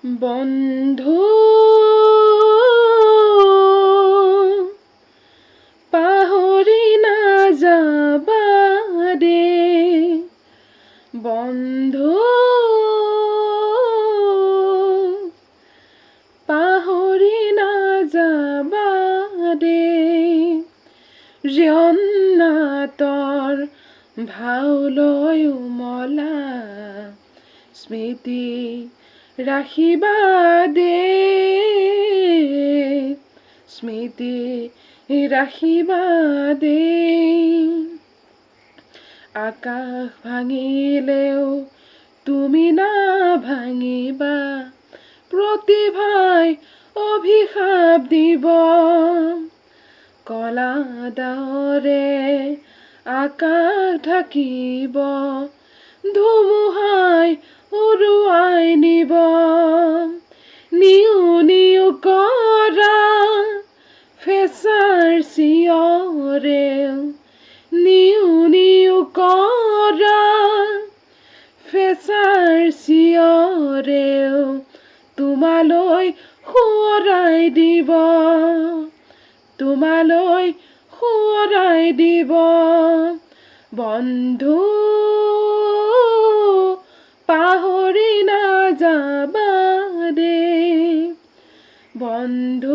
বন্ধু পাহৰি নাযাবা দে, বন্ধু পাহৰি নাযাবা দে, ৰিয়নাতৰ ভাওলৈ উমলা স্মৃতি ৰাখিবা দে, স্মৃতি ৰাখিবা দে। আকাশ ভাঙিলেও তুমি নাভাঙিবা, প্ৰতিভাই অভিশাপ দিব, কলা ডাৱৰে আকাশ ঢাকিব, ধুমুহাই উৰুৱাই নিব। নিউ নিউ কৰা ফেঁচাৰ চিঞৰে, নিউ নিউ কৰা ফেঁচাৰ চিঞৰে, তোমালৈ সোঁৱৰাই দিব, তোমালৈ সোঁৱৰাই দিব। বন্ধু পাহৰি নাযাবা দে, বন্ধু